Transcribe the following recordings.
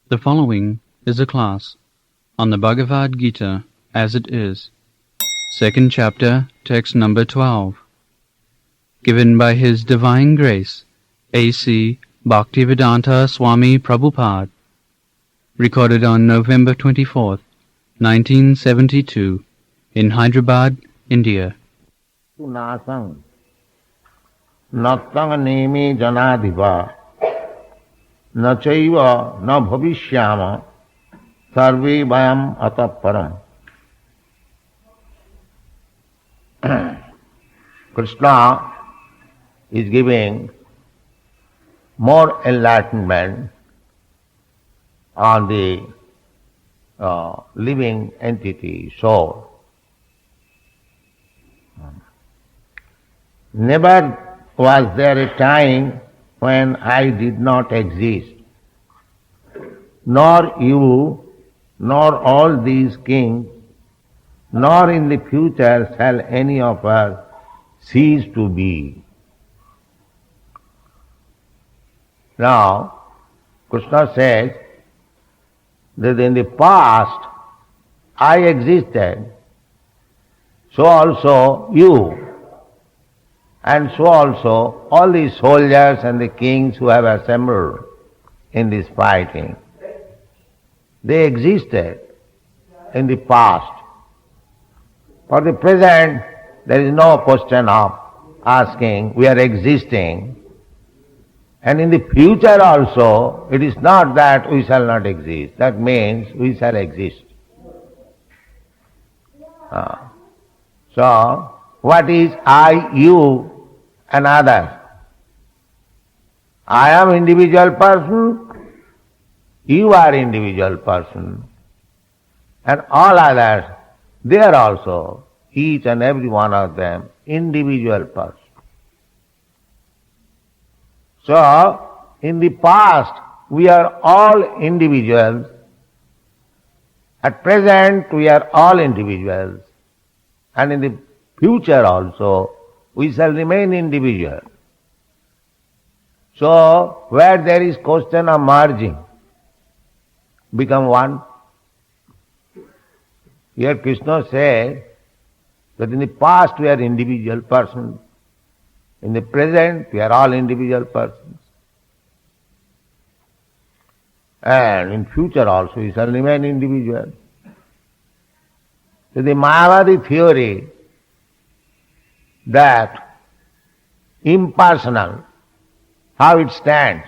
The following is a class on the Bhagavad Gita as it is, second chapter, text number 12, given by His Divine Grace, A.C. Bhaktivedanta Swami Prabhupada, recorded on November 24th, 1972, in Hyderabad, India. Nasang nattang neme janadiva nachaiva na bhavishyama sarve vayam ataparam. Krishna is giving more enlightenment on the living entity, soul. Never was there a time when I did not exist, nor you, nor all these kings, nor in the future shall any of us cease to be. Now, Krishna says that in the past I existed, so also you, and so also all the soldiers and the kings who have assembled in this fighting. They existed in the past. For the present, there is no question of asking, we are existing. And in the future also, it is not that we shall not exist. That means we shall exist. So, what is I, you, and others? I am individual person, you are individual person, and all others, they are also, each and every one of them, individual person. So, in the past, we are all individuals. At present, we are all individuals. And in the future also, we shall remain individual. So, where there is question of merging, become one. Here Krishna says that in the past we are individual persons. In the present, we are all individual persons. And in future also, we shall remain individual. So the Mayavadi theory that impersonal, how it stands,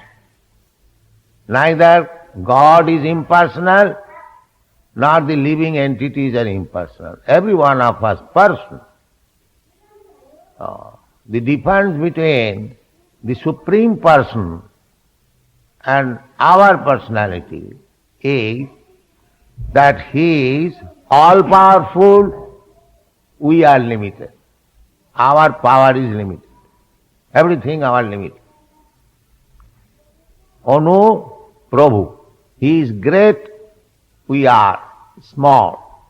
neither God is impersonal, nor the living entities are impersonal. Every one of us person. The difference between the Supreme Person and our personality is that He is all-powerful, we are limited. Our power is limited. Everything our limit. Anu Prabhu, He is great, we are small.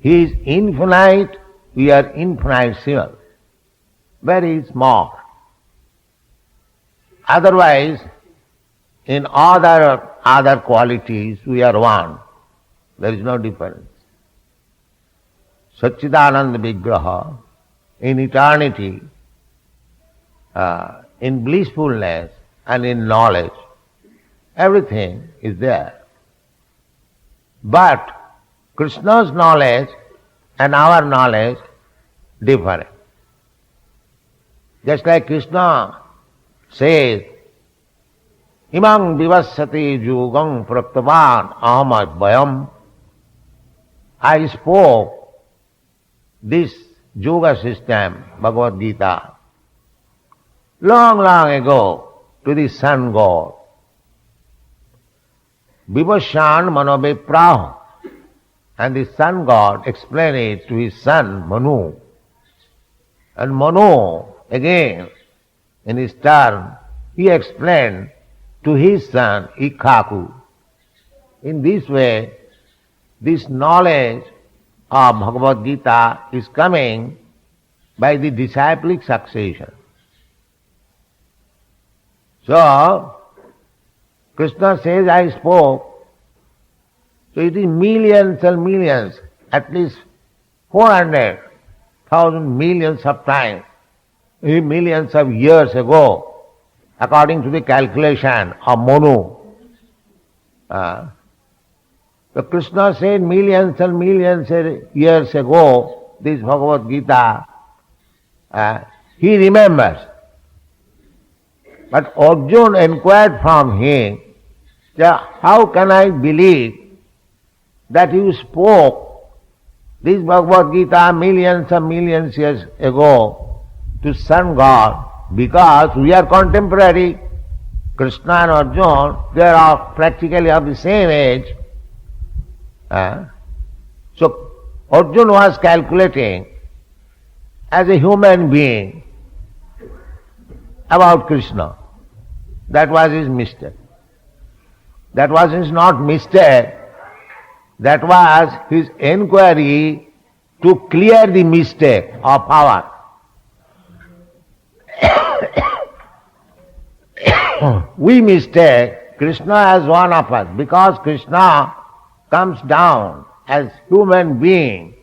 He is infinite, we are infinitesimal. Very small. Otherwise, in other qualities, we are one. There is no difference. Satchidananda Vigraha, in eternity, in blissfulness and in knowledge, everything is there. But Krishna's knowledge and our knowledge differ. Just like Krishna says, Imam vivassati yugam praptavan aham advayam. I spoke this yoga system, Bhagavad Gita, long ago to the sun god. Vivasyan manovipraho. And the sun god explained it to his son Manu. And Manu, again, in his turn, he explained to his son Ikkaku. In this way, this knowledge of Bhagavad Gita is coming by the disciplic succession. So, Krishna says, I spoke. So it is millions and millions, at least 400,000 millions of times, millions of years ago, according to the calculation of Monu. So Krishna said millions and millions years ago, this Bhagavad Gita, he remembers. But Arjuna inquired from him, how can I believe that you spoke this Bhagavad Gita millions and millions years ago to Sun God, because we are contemporary. Krishna and Arjuna, they are practically of the same age. So Arjuna was calculating as a human being about Krishna. That was his mistake. That was his not mistake. That was his inquiry to clear the mistake of power. We mistake Krishna as one of us, because Krishna comes down as human being.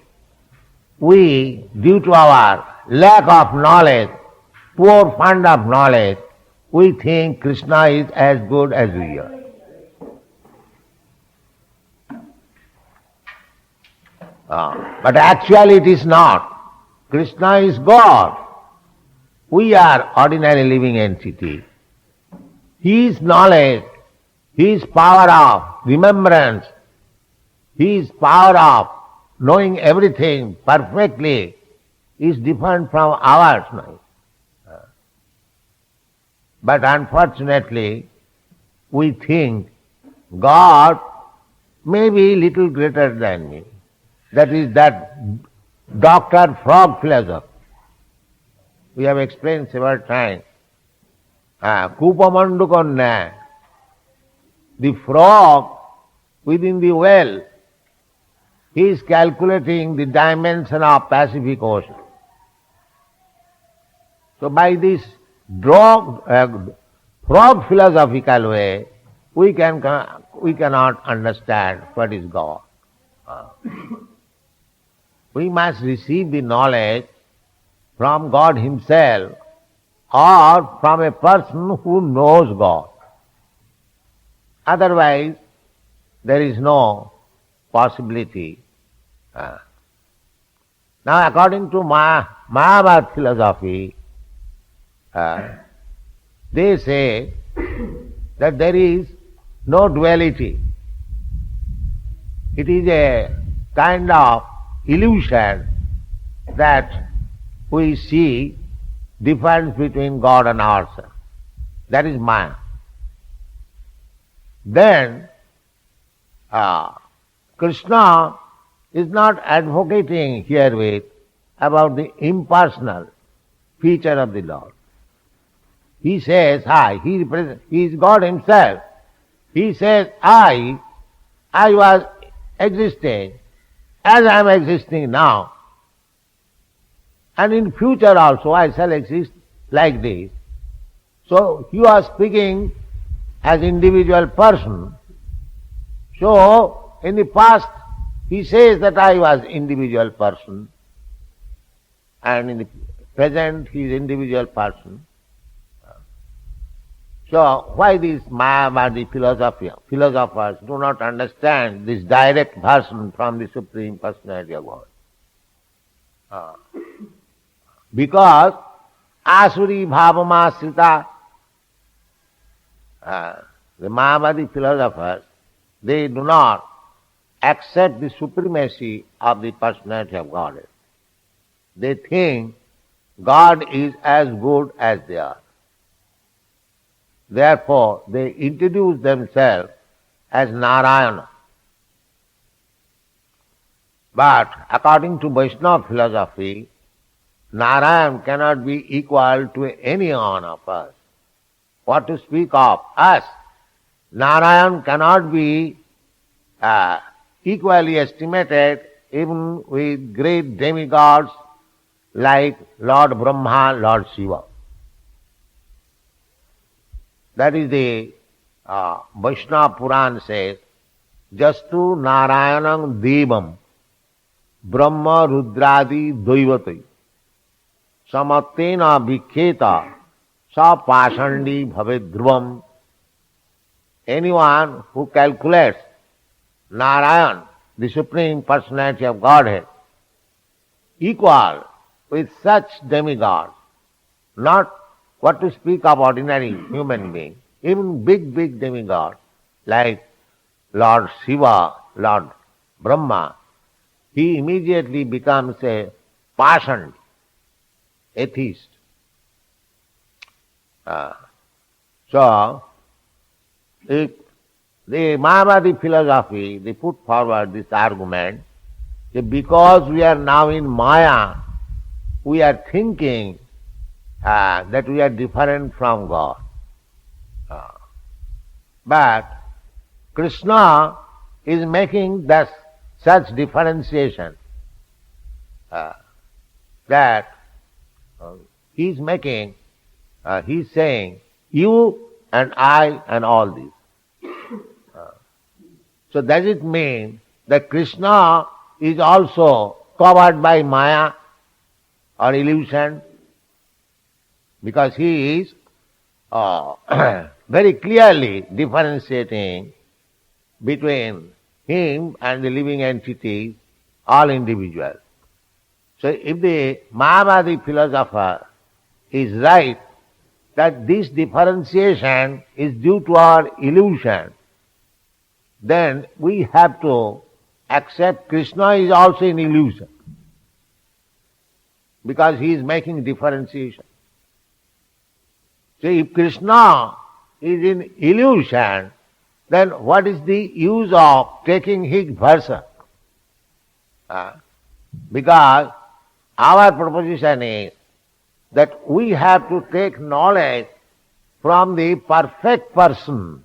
We, due to our lack of knowledge, poor fund of knowledge, we think Krishna is as good as we are. But actually it is not. Krishna is God. We are ordinary living entity. His knowledge, His power of remembrance, His power of knowing everything perfectly is different from ours now. But unfortunately, we think God may be little greater than me. That is that Dr. Frog philosophy. We have explained several times. Kupamandukonna, the frog within the well, he is calculating the dimension of Pacific Ocean. So by this frog philosophical way, we cannot understand what is God. We must receive the knowledge from God Himself or from a person who knows God. Otherwise, there is no possibility. Now, according to Mayavad philosophy, they say that there is no duality. It is a kind of illusion that we see difference between God and ourselves. That is Maya. Then, Krishna is not advocating herewith about the impersonal feature of the Lord. He says, He is God Himself. He says, I was existing as I am existing now. And in future also I shall exist like this. So he was speaking as individual person. So in the past he says that I was individual person, and in the present he is individual person. So why these Mayavadi philosophers do not understand this direct version from the Supreme Personality of God? Because Asuri Bhavamasrita, the Mayavadi philosophers, they do not accept the supremacy of the Personality of God. They think God is as good as they are. Therefore, they introduce themselves as Narayana. But according to Vaishnava philosophy, Narayan cannot be equal to any one of us. What to speak of us? Narayan cannot be equally estimated even with great demigods like Lord Brahma, Lord Shiva. That is the Vaishnava Puran says, Jastu Narayanam Devam Brahma Rudradi Dvaivati Samattena Vikheta Sa Pasandi Bhaved Dhruvam. Anyone who calculates Narayan, the Supreme Personality of Godhead, equal with such demigods, not what to speak of ordinary human being, even big demigods like Lord Shiva, Lord Brahma, he immediately becomes a Pashand, atheist. So, if the Mayavadi philosophy, they put forward this argument that because we are now in Maya, we are thinking that we are different from God. But Krishna is making such differentiation that he's saying, you and I and all these. So does it mean that Krishna is also covered by Maya or illusion? Because he is very clearly differentiating between him and the living entities, all individuals. So if the Mayavadi philosopher is right that this differentiation is due to our illusion, then we have to accept Krishna is also in illusion, because he is making differentiation. So if Krishna is in illusion, then what is the use of taking his version? Because our proposition is that we have to take knowledge from the perfect person.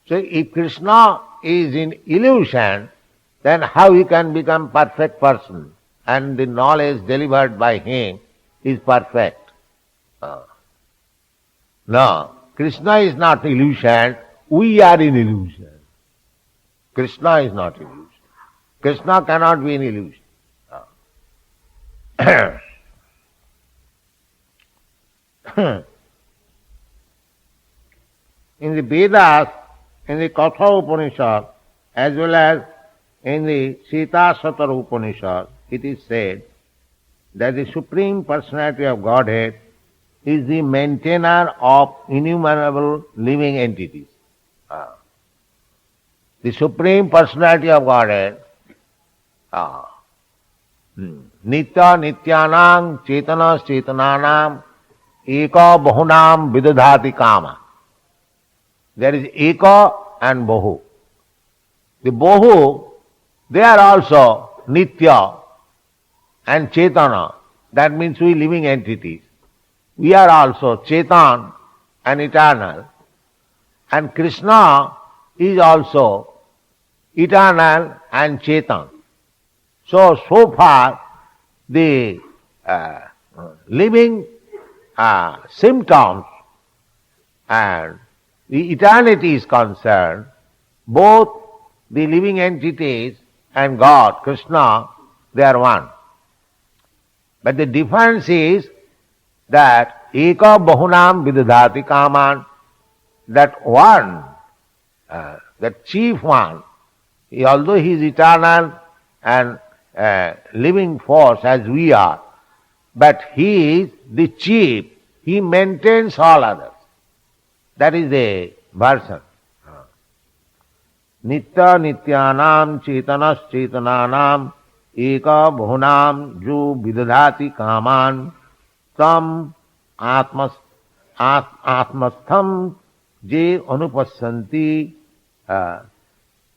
So if Krishna is in illusion, then how he can become perfect person and the knowledge delivered by him is perfect? No, Krishna is not illusion, we are in illusion. Krishna is not illusion. Krishna cannot be in illusion. In the Vedas, in the Katha Upanishad, as well as in the Sita Satara Upanishad, it is said that the Supreme Personality of Godhead is the maintainer of innumerable living entities. The Supreme Personality of Godhead, Nitya Nityanam Chetana Chetananam Eka Bahunam Vidadhati Kama. There is Eka and Bahu. The Bahu, they are also Nitya and Chetana. That means we living entities. We are also Chetan and eternal. And Krishna is also eternal and Chetan. So far the living symptoms and the eternity is concerned, both the living entities and God, Krishna, they are one. But the difference is that Eka Bahunam Vidadhati Kaman, that one, that chief one, although he is eternal and living force as we are, but he is the chief, he maintains all others. That is the version. Nitya Nityanam Chetanas Chetananam Eka Bhunam Ju Vidadhati Kaman Tam Atmastham Je Anupassanti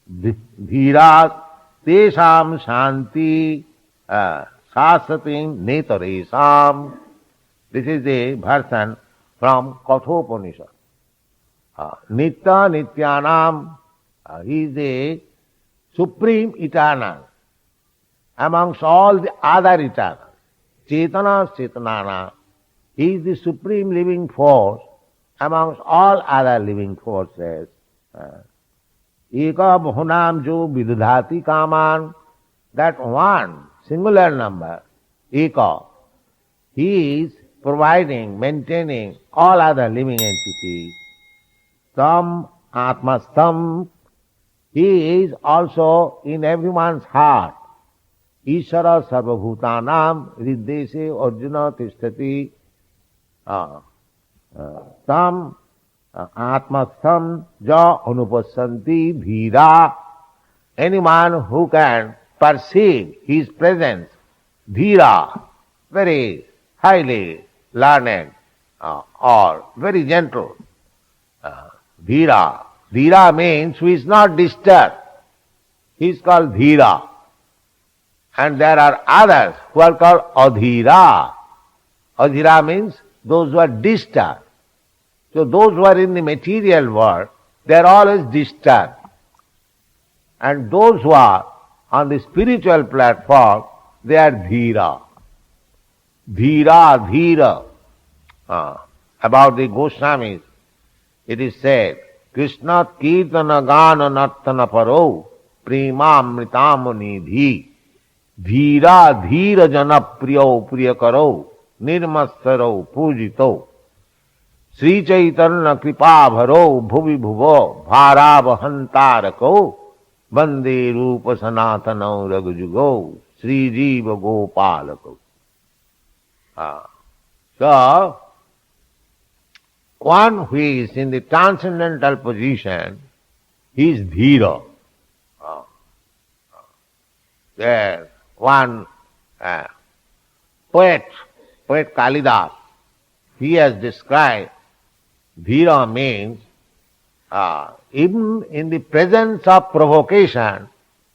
Dhirat Tesham Shanti Sasatim Netaresam. This is the version from Kathopanishad. Nitya Nityanam, he is the supreme eternal amongst all the other eternals. Chetana Chetanana, he is the supreme living force amongst all other living forces. Eka bahunam jo vidudhati kaman, that one singular number, eka, he is providing, maintaining all other living entities. Tam atmastam, he is also in everyone's heart. Ishara sarvabhutanam riddese arjuna tishtati. Tam atmastam ja anupassanti dhira. Anyone who can perceive his presence, dhira, very highly learned or very gentle. Dhira. Dhira means who is not disturbed. He is called dhira. And there are others who are called adhira. Adhira means those who are disturbed. So those who are in the material world, they are always disturbed. And those who are on the spiritual platform, they are dhira. Dhira, dhira. About the Goswamis, it is said, Krishna kirtana gana nartana paro premamritam nidhi dhira dhira jana priyo priyakaro nirmasaro pujito Sri Chaitanya kripa bharo bhuvi bhuvo bharabhantarako bande rupa sanatano ragjugo Sri Jiva Gopalako. So, one who is in the transcendental position, he is dhira. There, one poet Kalidas, he has described dhira means even in the presence of provocation,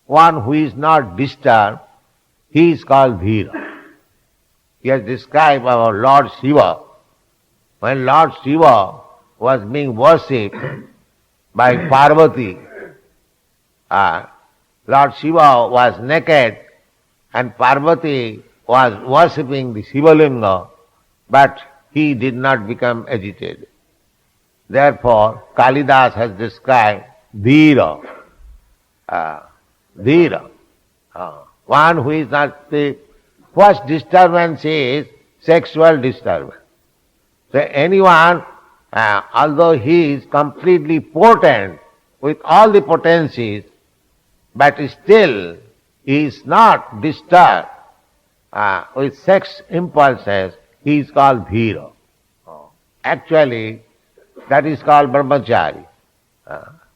one who is not disturbed, he is called dhira. He has described our Lord Shiva. When Lord Shiva was being worshipped by Parvati, Lord Shiva was naked and Parvati was worshipping the Shivalinga, but he did not become agitated. Therefore, Kalidas has described dhira. Dhira. One who is not, the first disturbance is sexual disturbance. So anyone, although he is completely potent with all the potencies, but still he is not disturbed with sex impulses, he is called dhira. Actually, that is called brahmachari.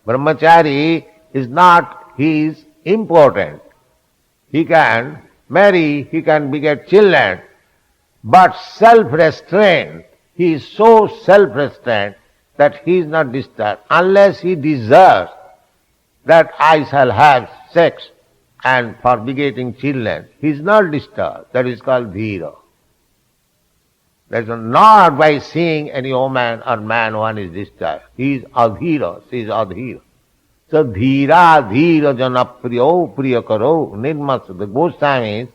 Brahmachari is not, he is impotent. He can marry, he can beget children, but self-restraint, he is so self-restrained that he is not disturbed. Unless he deserves that I shall have sex and for begetting children, he is not disturbed. That is called dhira. That is not by seeing any woman or man one is disturbed. He is adhira, she is adhira. So dhira, dhira jana priyo priyakaro nirmas. The Goswamis,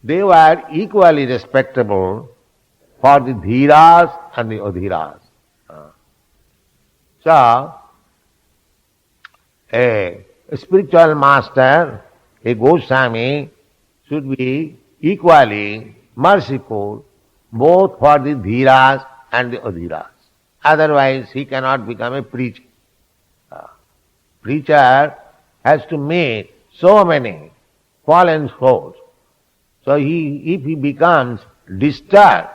they were equally respectable for the dhiras and the adhiras. So, a spiritual master, a Goswami, should be equally merciful both for the dhiras and the adhiras. Otherwise, he cannot become a preacher. Preacher has to meet so many fallen souls. So if he becomes disturbed,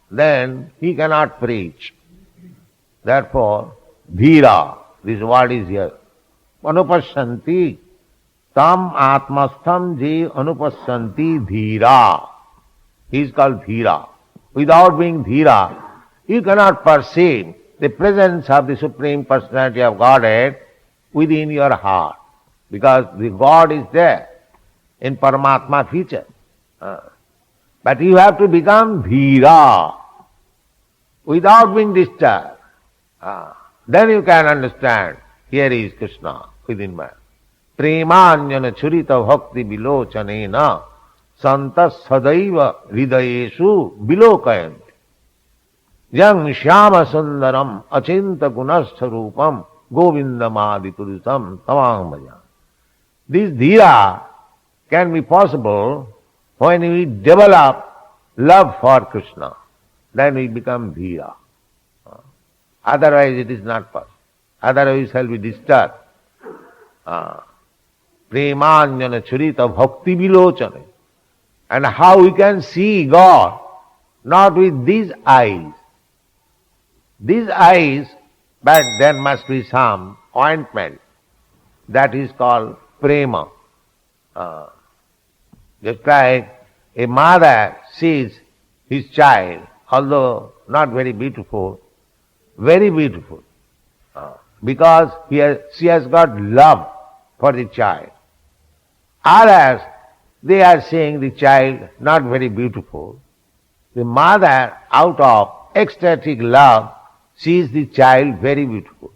then he cannot preach. Therefore, dhira, this word is here. Anupasyanti, tam atmastham je anupasyanti dhira. He is called dhira. Without being dhira, you cannot perceive the presence of the Supreme Personality of Godhead within your heart. Because the God is there in Paramatma feature. But you have to become dhira without being disturbed. Then you can understand, here is Krishna within man. Premanyana churita bhakti bilochanena santas sadaiva hridayesu bilokayanti. Jang Shyama Sundaram Achinta Gunastha Rupam Govindamadi Purusam Tamang Bhajan. This dhira can be possible when we develop love for Krishna. Then we become dhira. Otherwise it is not possible. Otherwise we shall be disturbed. Premanjana Churita Bhakti Vilochane. And how we can see God? Not with these eyes. These eyes, but there must be some ointment. That is called prema. Just like a mother sees his child, although not very beautiful, because she has got love for the child. Others, they are seeing the child not very beautiful. The mother, out of ecstatic love, sees the child very beautiful.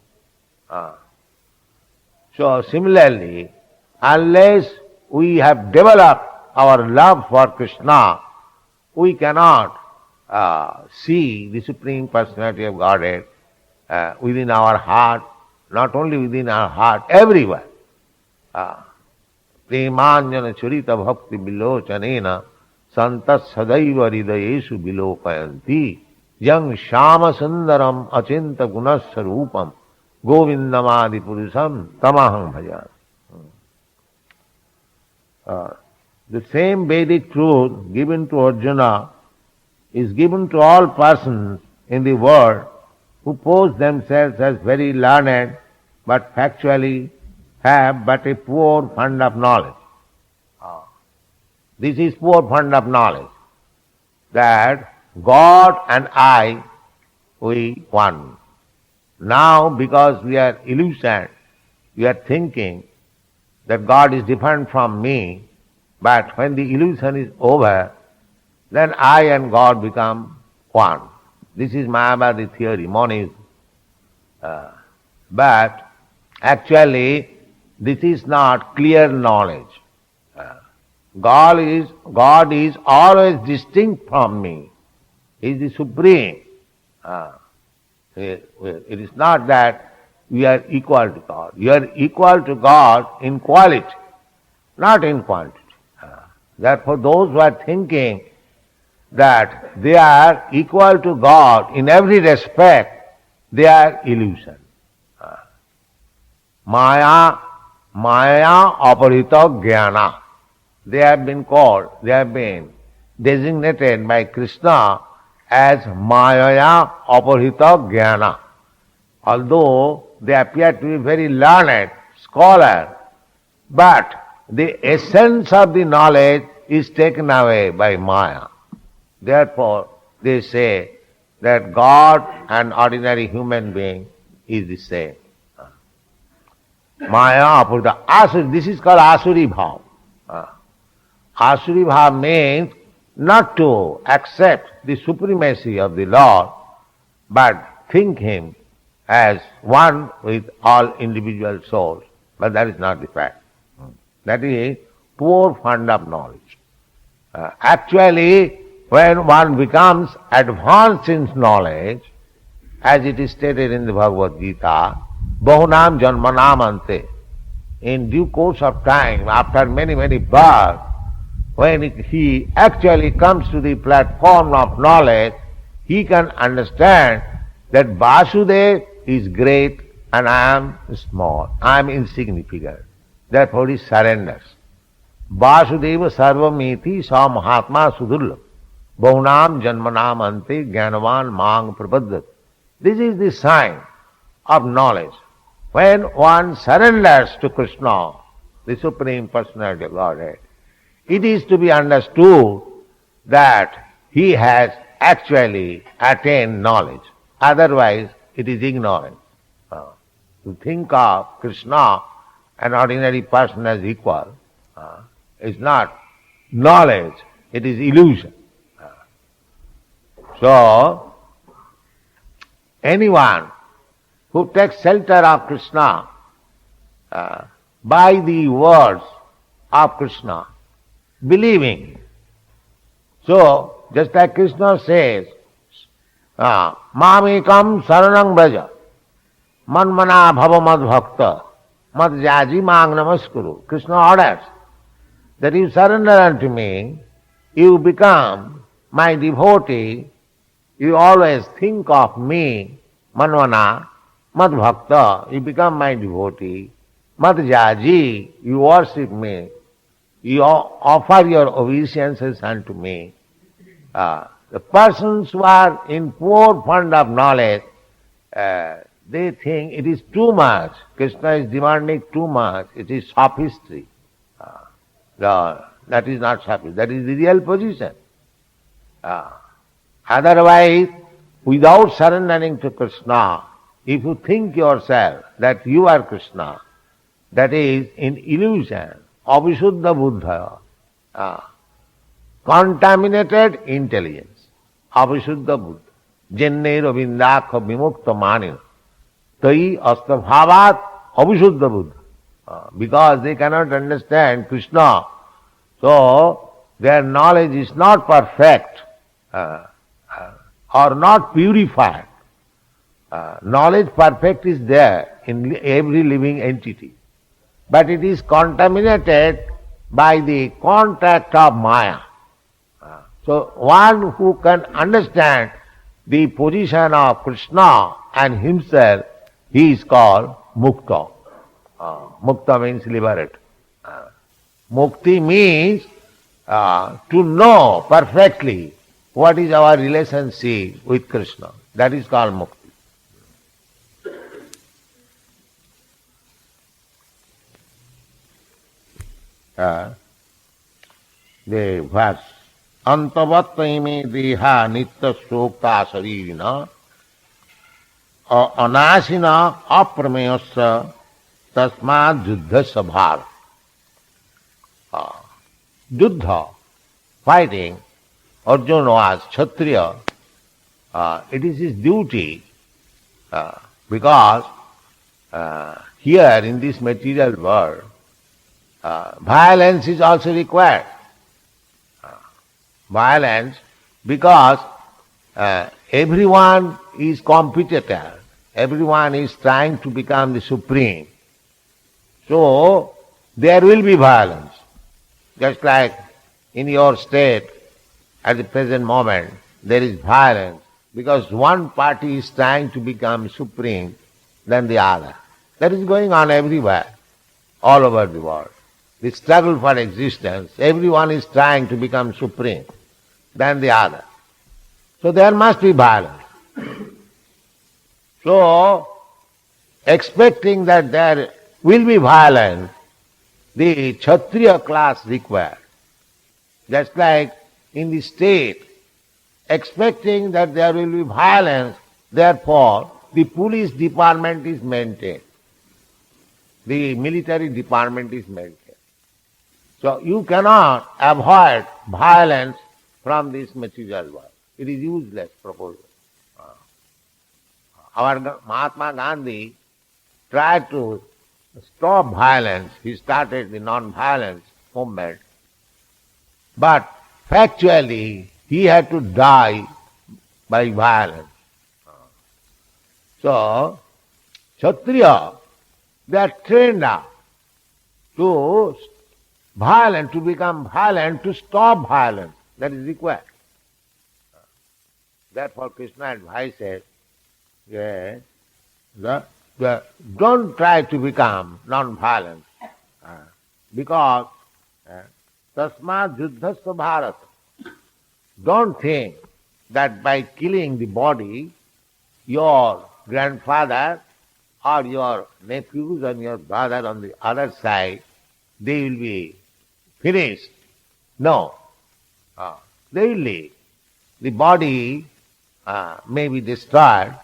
So similarly, unless we have developed our love for Krishna, we cannot see the Supreme Personality of Godhead within our heart, not only within our heart, everywhere. Premanjana Churita Bhakti Vilochanena Santas Sadaiva Hridayeshu Vilokayanti Yang Shama Sundaram Achinta Gunasya Rupam Govindamadi Purusam Tamaham Bhajan. The same Vedic truth given to Arjuna is given to all persons in the world who pose themselves as very learned but factually have but a poor fund of knowledge. This is poor fund of knowledge, that God and I, we one. Now because we are illusioned, we are thinking that God is different from me, but when the illusion is over, then I and God become one. This is Mayavadi theory, monism. But actually, this is not clear knowledge. God is always distinct from me. He is the Supreme. It is not that we are equal to God. We are equal to God in quality, not in quantity. Therefore, those who are thinking that they are equal to God in every respect, they are illusion. Maya aparita jnana. They have been designated by Krishna as Maya aparita jnana. Although they appear to be very learned scholar, but the essence of the knowledge is taken away by Maya. Therefore, they say that God and ordinary human being is the same. Maya apurta asuri. This is called asuri bhav. Asuri bhav means not to accept the supremacy of the Lord, but think Him as one with all individual souls. But that is not the fact. That is poor fund of knowledge. Actually, when one becomes advanced in knowledge, as it is stated in the Bhagavad Gita, Bahunam Janmanam Ante, in due course of time, after many, many births, when he actually comes to the platform of knowledge, he can understand that Vasudeva is great and I am small, I am insignificant. Therefore he surrenders. Vasudeva sarvamiti sa mahatma sudurlabh. Bahunam janmanam ante jnanavan mang prapadyate. This is the sign of knowledge. When one surrenders to Krishna, the Supreme Personality of Godhead, it is to be understood that he has actually attained knowledge. Otherwise, it is ignorance. To think of Krishna, an ordinary person, as equal is not knowledge, it is illusion. So, anyone who takes shelter of Krishna by the words of Krishna, believing. So, just like Krishna says, Mamekam saranang braja, manmana bhava mad bhakta, mad jaji mang namaskuru. Krishna orders that you surrender unto me, you become my devotee, you always think of me, manvana, mad bhakta, you become my devotee, mad jaji, you worship me, you offer your obeisances unto me. The persons who are in poor fund of knowledge, they think it is too much. Krishna is demanding too much. It is sophistry. That is not sophistry. That is the real position. Otherwise, without surrendering to Krishna, if you think yourself that you are Krishna, that is in illusion, abhishuddha buddha, contaminated intelligence. Abhishuddha Buddha, Jenne Ravindakha Vimukta Manina, Tai Astabhavat Abhishuddha Buddha. Because they cannot understand Krishna, so their knowledge is not perfect or not purified. Knowledge perfect is there in every living entity, but it is contaminated by the contact of Maya. So one who can understand the position of Krishna and himself, he is called Mukta. Mukta means liberated. Mukti means to know perfectly what is our relationship with Krishna. That is called Mukti. The verse Antavattva me deha nitya sokta saririna anasina aprameyasya tasmad juddhasya bhar. Juddha, fighting, Arjuna was Kshatriya. It is his duty because here in this material world, violence is also required. Violence because everyone is competitor, everyone is trying to become the supreme. So there will be violence. Just like in your state at the present moment there is violence because one party is trying to become supreme than the other. That is going on everywhere, all over the world. The struggle for existence, everyone is trying to become supreme than the other. So there must be violence. So, expecting that there will be violence, the Kshatriya class required. Just like in the state, expecting that there will be violence, therefore the police department is maintained. The military department is maintained. So you cannot avoid violence from this material world. It is useless proposal. Our Mahatma Gandhi tried to stop violence. He started the non-violence movement. But factually, he had to die by violence. So, Kshatriya, they are trained up to violent, to become violent, to stop violence. That is required. Therefore, Krishna advises, don't try to become non-violent, because tasmad juddhasya bharat. Don't think that by killing the body, your grandfather or your nephews and your brother on the other side, they will be finished. No. They will live. The body may be destroyed.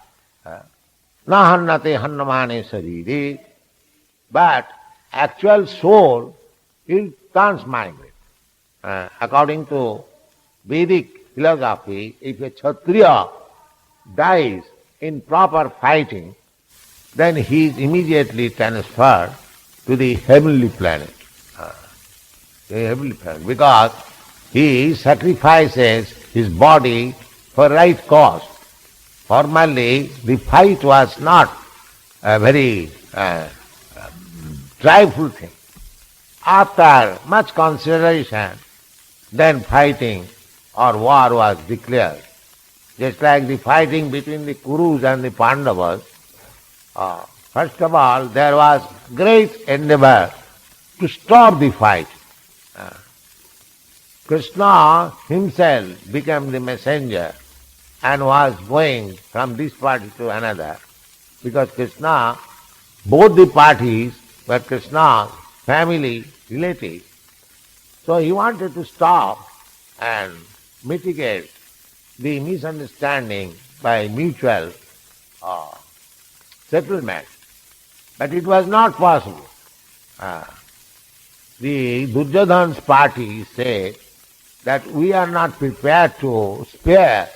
Na hannate hannamane sarire. But actual soul will transmigrate. According to Vedic philosophy, if a Kshatriya dies in proper fighting, then he is immediately transferred to the heavenly planet. The heavenly planet, because he sacrifices his body for right cause. Formerly, the fight was not a very trifle thing. After much consideration, then fighting or war was declared. Just like the fighting between the Kurus and the Pandavas, first of all, there was great endeavor to stop the fight. Krishna himself became the messenger and was going from this party to another, because Krishna, both the parties were Krishna's family relatives. So he wanted to stop and mitigate the misunderstanding by mutual settlement. But it was not possible. The Duryodhana's party said that we are not prepared to spare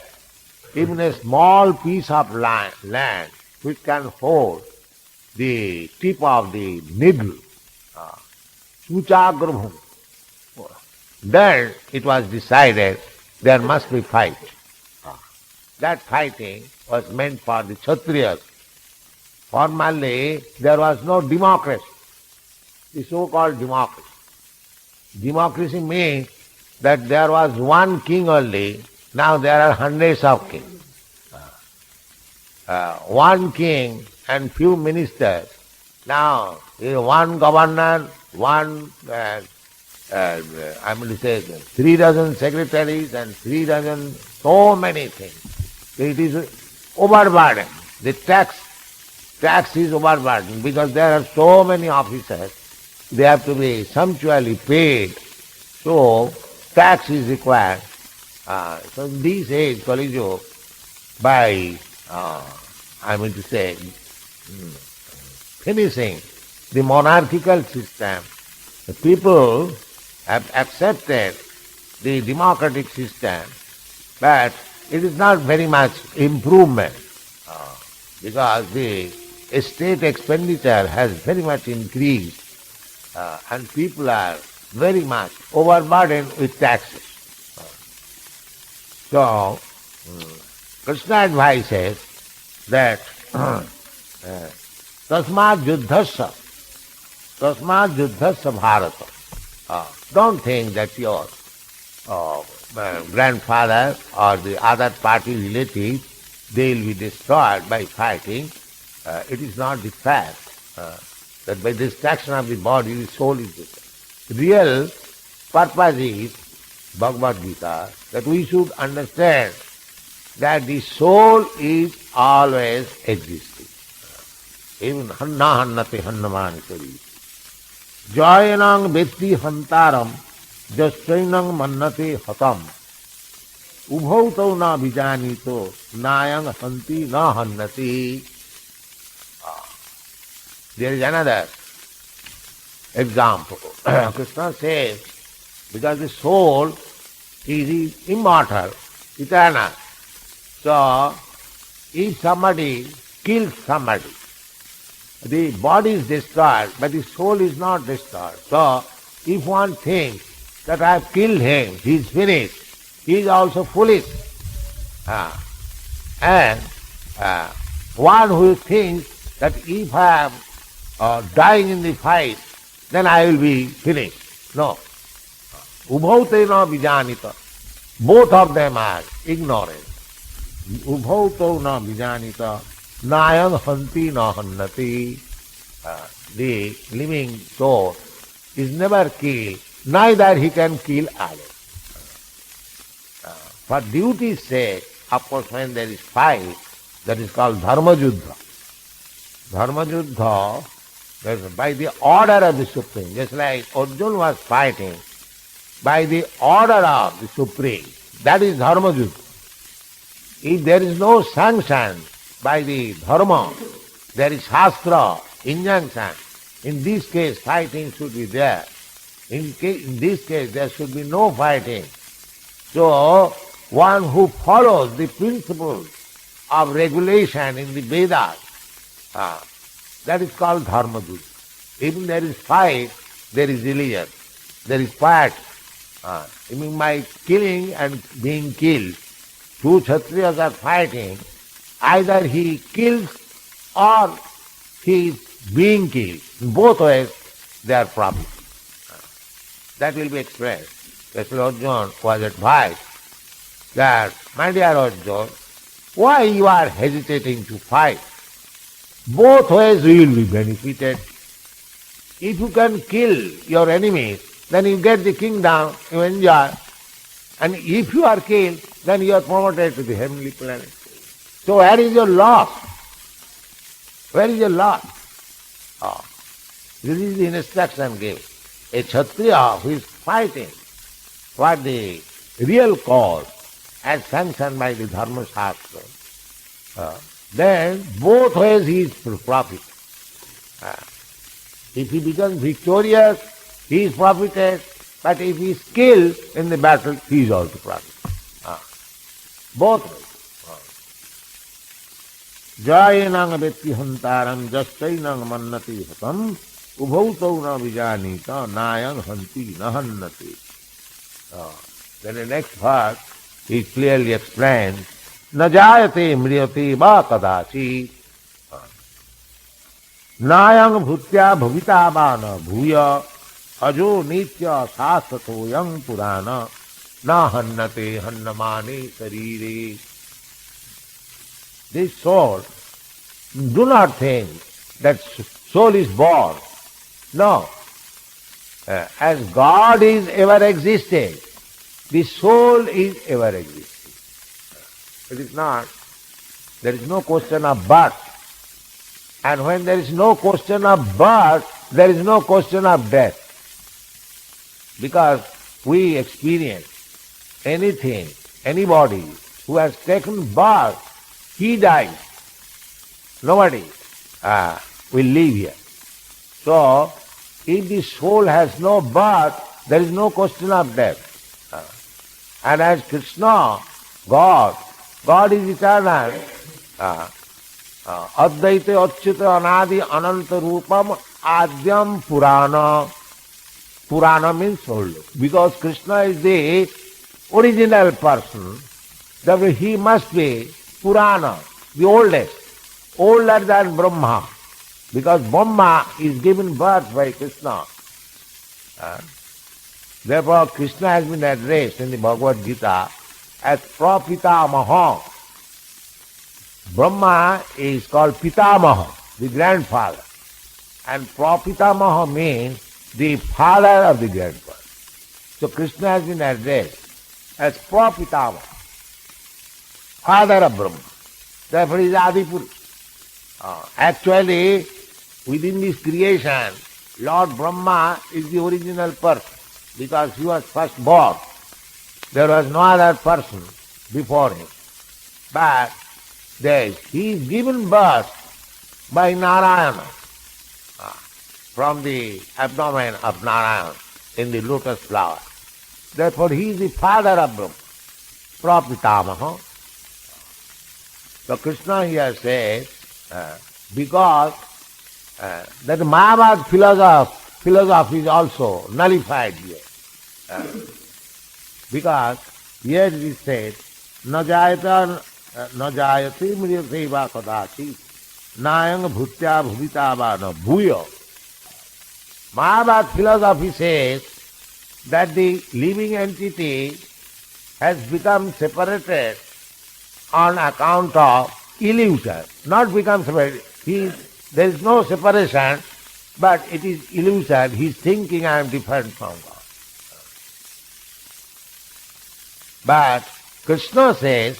even a small piece of land which can hold the tip of the needle. Suchagrabhum. Then it was decided there must be fight. That fighting was meant for the Kshatriyas. Formerly there was no democracy, the so-called democracy. Democracy means that there was one king only, now there are hundreds of kings. One king and few ministers. Now one governor, one, 3 dozen secretaries and 3 dozen, so many things. It is overburdened. The tax is overburdened because there are so many officers. They have to be sumptuously paid. So tax is required. So in this age, Kali Yuga, by finishing the monarchical system, the people have accepted the democratic system, but it is not very much improvement because the state expenditure has very much increased and people are very much overburdened with taxes. So, Krishna advises that tasmad yuddhasya bharata. Don't think that your grandfather or the other party relatives, they will be destroyed by fighting. It is not the fact that by destruction of the body, the soul is destroyed. Real purpose is, Bhagavad Gita, that we should understand that the soul is always existing. Even hanna hannate hannamani sari. Jayanang vetti hantaram jastrainang mannate hatam. Ubhautau na vijanito nayang hanti na hannati. There is another example. Krishna says, because the soul is immortal, eternal. So, if somebody kills somebody, the body is destroyed, but the soul is not destroyed. So, if one thinks that I have killed him, he is finished, he is also foolish. And one who thinks that if I am dying in the fight, then I will be finished. No. Ubhaute na vijanita. Both of them are ignorant. Ubhauto na vijanita. Nayang hanti na hannati. The living soul is never killed, neither he can kill others. For duty's sake, of course, when there is fight, that is called dharma juddha. Dharma juddha, by the order of the Supreme, just like Arjuna was fighting, by the order of the Supreme, that is dharma juddha. If there is no sanction by the dharma, there is shastra, injunction. In this case, fighting should be there. In this case, there should be no fighting. So, one who follows the principles of regulation in the Vedas, that is called dharma juddha. Even there is fight, there is religion, there is piety. Even by killing and being killed, two Kshatriyas are fighting, either he kills or he is being killed. In both ways, they are profit. That will be explained. Especially Arjuna was advised that, my dear Arjuna, why you are hesitating to fight? Both ways you will be benefited. If you can kill your enemies, then you get the kingdom, you enjoy. And if you are killed, then you are promoted to the heavenly planet. So where is your loss? Where is your loss? This is the instruction given. A Kshatriya who is fighting for the real cause as sanctioned by the Dharma Shastra, then both ways he is profit. If he becomes victorious, he is profited, but if he is killed in the battle, he is also profited. Both ways. Jayanang vetti hantaram jastainang mannati hatam ubhautau na vijanita nayang hanti nahannati. Then the next part is clearly explained. Na jayate mriyate va kadachi nayang bhutya bhavita va na bhuya ajo nitya sasato yang purana na hannate hannamane sarire. This soul, do not think that soul is born. No. As God is ever existing, the soul is ever existing. It is not. There is no question of birth. And when there is no question of birth, there is no question of death. Because we experience anything, anybody who has taken birth, he dies. Nobody will live here. So, if the soul has no birth, there is no question of death. And as Krishna, God is eternal. Advaita Achyuta Anadi Ananta Rupam Adyam Purana. Purana means old. Because Krishna is the original person, therefore he must be Purana, the oldest, older than Brahma. Because Brahma is given birth by Krishna. Therefore Krishna has been addressed in the Bhagavad Gita as Prapitamaha. Brahma is called Pitamaha, the grandfather. And Prapitamaha means the father of the grandfather. So Krishna has been addressed as Prapitamaha, father of Brahma. Therefore he is Adipur. Actually, within this creation, Lord Brahma is the original person because he was first born. There was no other person before him. But he is given birth by Narayana from the abdomen of Narayana in the lotus flower. Therefore he is the father of Brahma, Prapitamaha. So Krishna here says, because that Mayavad philosophy is also nullified here. Because here it is said, na jayate mriyate va kadati nayang bhutya bhuvita va na bhuya. Mayavad philosophy says that the living entity has become separated on account of illusion. Not become separated. There is no separation, but it is illusion. He is thinking I am different from God. But Krishna says,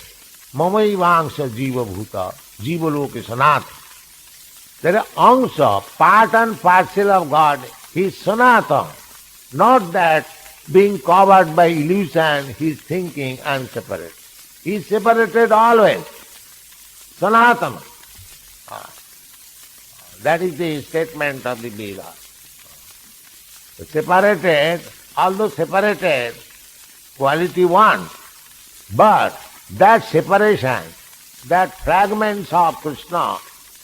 Mamaivangsha jiva bhuta, jiva loke sanatana. There is angsha, part and parcel of God. He is sanatana. Not that being covered by illusion, he is thinking I am separate. He is separated always. Sanatana. That is the statement of the Veda. Separated, although separated, quality one, but that separation, that fragments of Krishna,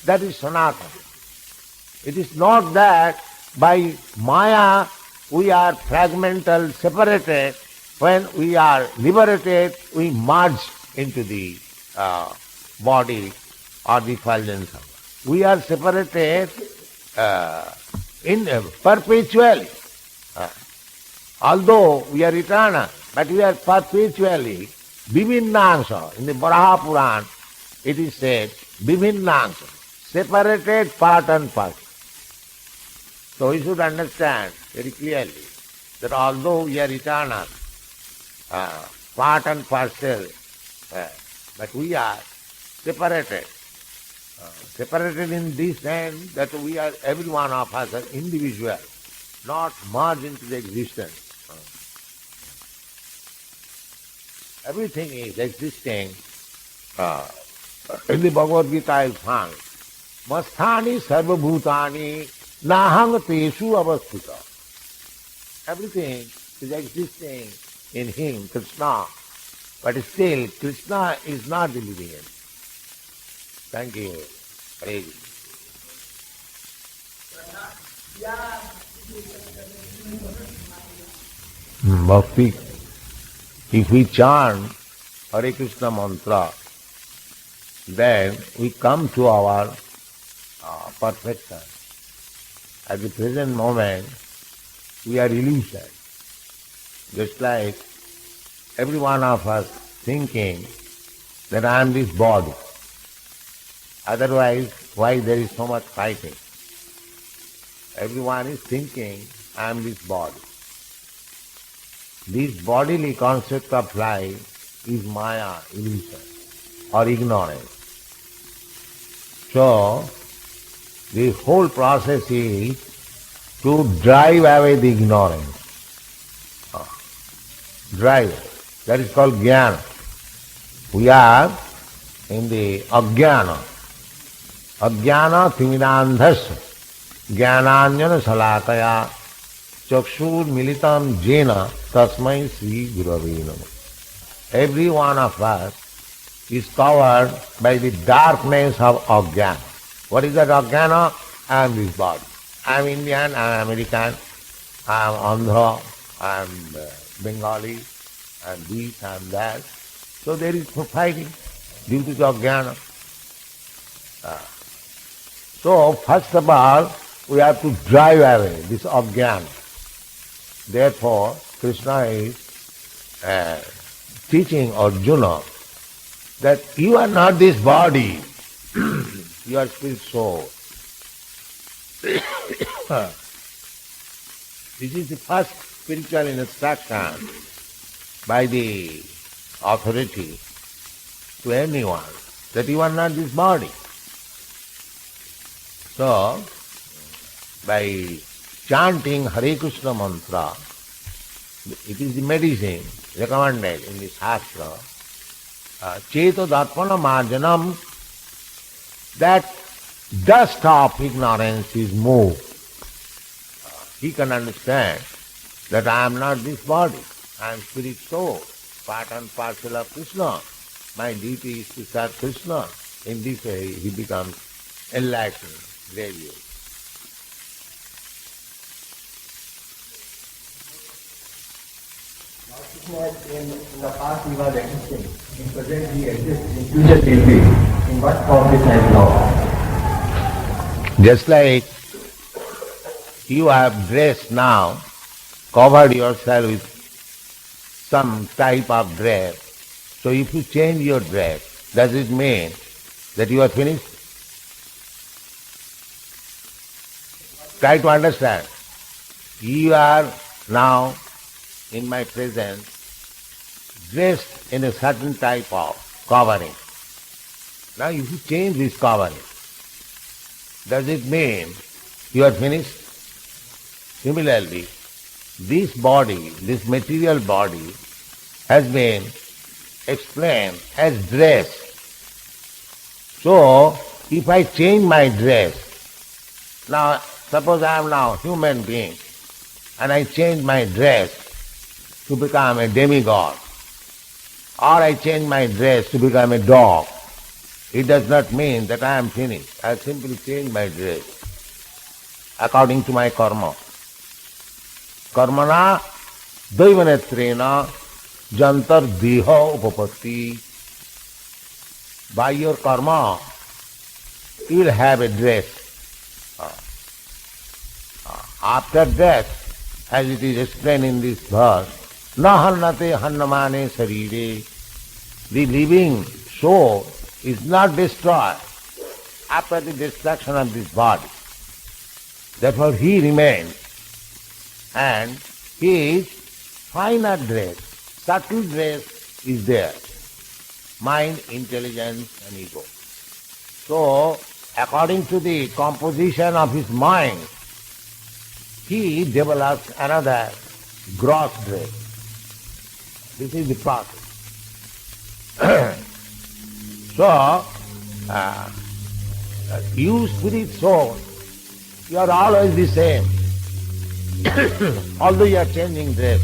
that is Sanatana. It is not that by Maya we are fragmental, separated. When we are liberated, we merge into the body or the effulgence of God. We are separated in perpetually. Although we are eternal, but we are perpetually Vivinnansa. In the Varaha Puran, it is said, Vivinnansa, separated part and parcel. So we should understand very clearly that although we are eternal, part and parcel, but we are separated. Separated in this sense that we are, every one of us are individual, not merged into the existence. Everything is existing. In the Bhagavad Gita is found, Masthani sarva bhutani nahang tesu avasthita. Everything is existing in him, Krishna, but still Krishna is not the living entity. Thank you. Hare Krishna. Bhakti. If we chant Hare Krishna mantra, then we come to our perfection. At the present moment, we are illusion. Just like every one of us thinking that I am this body. Otherwise, why there is so much fighting? Everyone is thinking, I am this body. This bodily concept of life is maya, illusion, or ignorance. So, the whole process is to drive away the ignorance. Drive. That is called jnana. We are in the ajnana. Ajnana timirandhasya jnananjana salakaya chakshur militam jena tasmai sri gurave namah. Every one of us is covered by the darkness of ajnana. What is that ajnana? I am this body. I am Indian, I am American, I am Andhra, I am Bengali, I am this, I am that. So there is fighting due to the ajnana. So first of all, we have to drive away this ajnana. Therefore, Krishna is teaching Arjuna that you are not this body, you are spirit soul. This is the first spiritual instruction by the authority to anyone, that you are not this body. So, by chanting Hare Krishna mantra, it is the medicine recommended in the Shastra, Cheto Darpana Marjanam, that dust of ignorance is moved. He can understand that I am not this body, I am spirit soul, part and parcel of Krishna. My duty is to serve Krishna. In this way he becomes enlightened gradually. In the past he was existing, in present he exists, in future he will be. In what form this I know? Just like you have dressed now, covered yourself with some type of dress. So if you change your dress, does it mean that you are finished? Try to understand. You are now in my presence dressed in a certain type of covering. Now if you change this covering, does it mean you are finished? Similarly, this body, this material body, has been explained as dress. So, if I change my dress, now suppose I am now human being, and I change my dress to become a demigod, or I change my dress to become a dog, it does not mean that I am finished. I simply change my dress according to my karma. Karmana daivanetrena jantar deha upapatti. By your karma, you will have a dress. After death, as it is explained in this verse, na hannate hannamane sarire, the living soul is not destroyed after the destruction of this body. Therefore he remains, and his finer dress, subtle dress is there. Mind, intelligence and ego. So, according to the composition of his mind, he develops another gross dress. This is the process. So, you spirit soul, you are always the same. Although you are changing dress.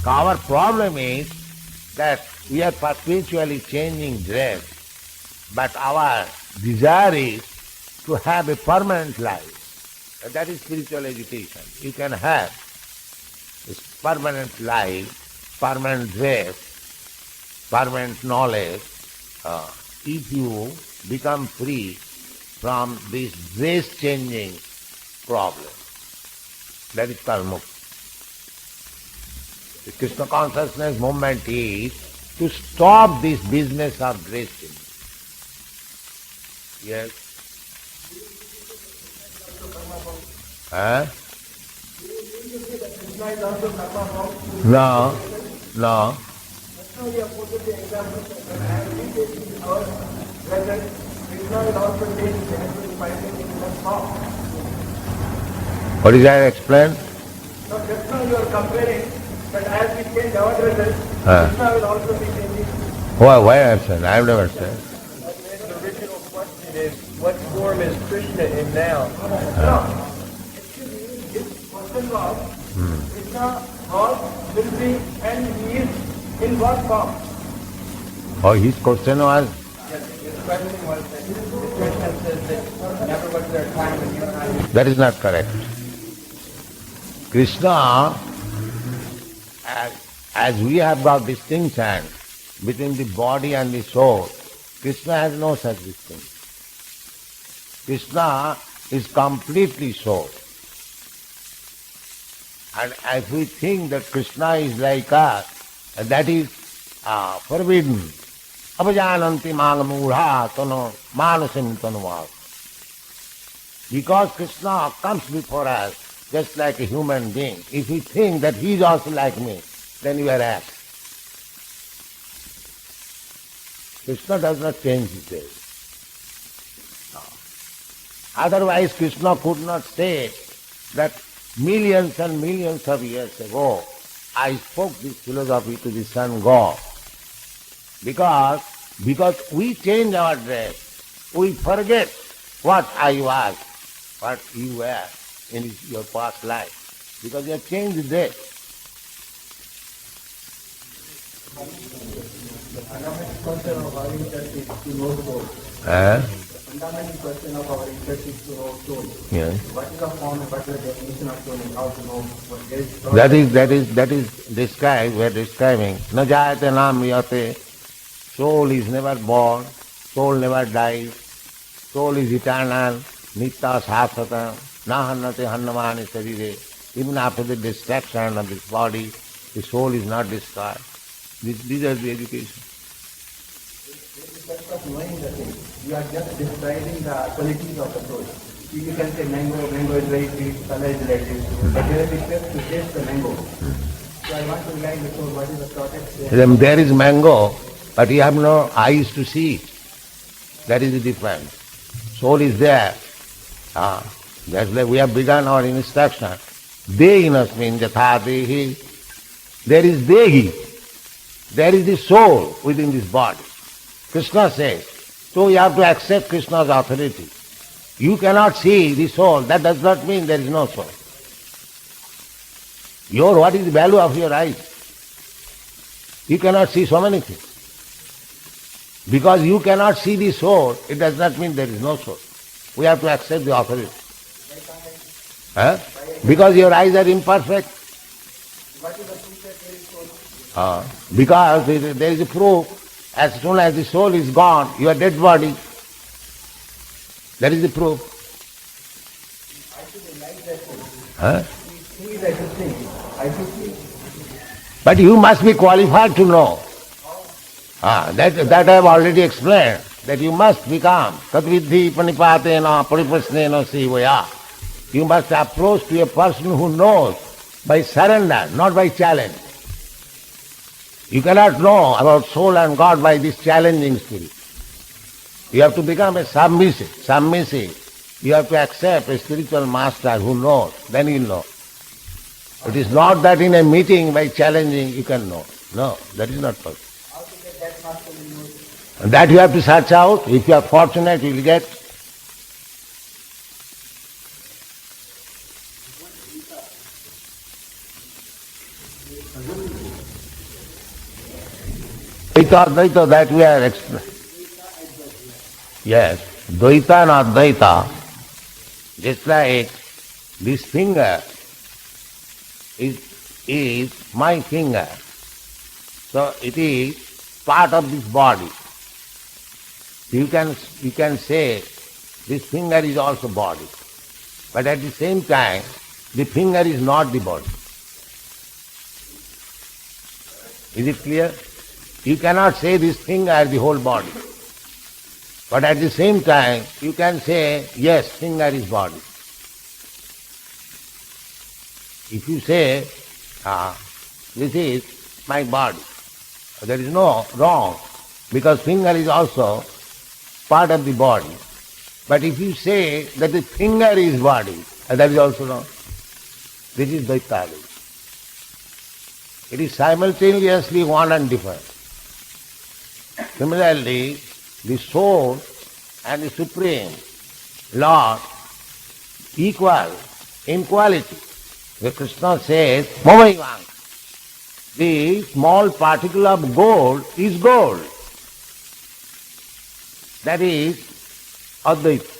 Our problem is that we are perpetually changing dress, but our desire is to have a permanent life. That is spiritual education. You can have this permanent life, permanent dress, permanent knowledge, if you become free from this dress-changing problem. That is called mukti. The Krishna consciousness movement is to stop this business of dress-changing. Yes? Huh? No, no. What is that explained? So just now you are comparing that as we change our dresses, Krishna will also be changing. Why I have said? I have never said. The original question is, what form is Krishna in now? No. His question was, Krishna was, will be, and he is in what form? Oh, his question was? Yes, his question was that Krishna says that never was there a time when you and I... That is not correct. Krishna, as we have got distinction between the body and the soul, Krishna has no such distinction. Krishna is completely soul. And if we think that Krishna is like us, that is forbidden. Apajananti mangamudha tano manasim tanuvad. Because Krishna comes before us just like a human being. If we think that he is also like me, then we are asked. Krishna does not change his ways. Otherwise Krishna could not say that millions and millions of years ago I spoke this philosophy to the sun God. Because we change our dress, we forget what I was, what you were in your past life. Because you have changed the dress. The fundamental question of our interest is to know soul. Eh? The fundamental question of our interest is to know soul. Yes. What is the form and what is the definition of soul and how to know what there is? That is described, we are describing. Na jayate nam yate. Soul is never born, soul never dies, soul is eternal, nitya sasata, na hannate hannamane sarire. Even after the destruction of this body, the soul is not destroyed. These are the education. In terms of knowing the thing, you are just describing the qualities of the soul. You can say mango is very sweet, color is like this, but there is a step to taste the mango. So I want to learn the soul, what is the process there? There is mango, but you have no eyes to see it. That is the difference. Soul is there. That's why we have begun our instruction. Dehinasmin jatha dehi. There is dehi. There is the soul within this body. Krishna says. So you have to accept Krishna's authority. You cannot see the soul. That does not mean there is no soul. What is the value of your eyes? You cannot see so many things. Because you cannot see the soul, it does not mean there is no soul. We have to accept the authority. Because your eyes are imperfect. What is the proof that there is soul? Because there is a proof, as soon as the soul is gone, your dead body, That is the proof. I should like that thing. Huh? Thing is, I should think. I should think. But you must be qualified to know. That I have already explained, that you must become tadvidhi panipatena paripasnena sivaya. You must approach to a person who knows by surrender, not by challenge. You cannot know about soul and God by this challenging spirit. You have to become a submissive. You have to accept a spiritual master who knows, then you know. It is not that in a meeting by challenging you can know. No, that is not possible. How to get that master in you? And that you have to search out. If you are fortunate, you will get. Dvaita, that we are explaining. Yes, Dvaita and Advaita, just like this finger is my finger. So it is part of this body. You can say this finger is also body. But at the same time, the finger is not the body. Is it clear? You cannot say this finger is the whole body. But at the same time, you can say, yes, finger is body. If you say, this is my body, there is no wrong, because finger is also part of the body. But if you say that the finger is body, that is also wrong. This is Dvaitadi. It is simultaneously one and different. Similarly, the soul and the Supreme Lord equal in quality. The Krishna says, Mamaivang. The small particle of gold is gold. That is Advaita.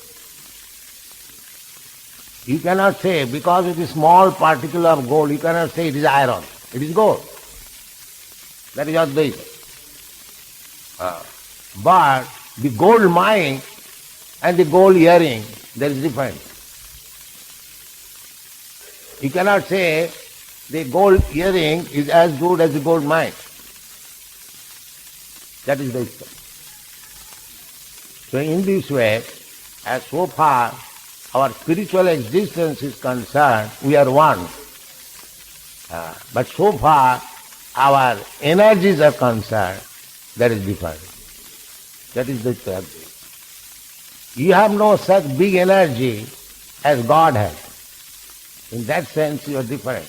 You cannot say, because it is small particle of gold, you cannot say it is iron. It is gold. That is Advaita. But the gold mine and the gold earring, there is difference. You cannot say the gold earring is as good as the gold mine. That is Dvaita. So in this way, as so far our spiritual existence is concerned, we are one. But so far our energies are concerned, that is different. That is Dvaita. You have no such big energy as God has. In that sense you are different.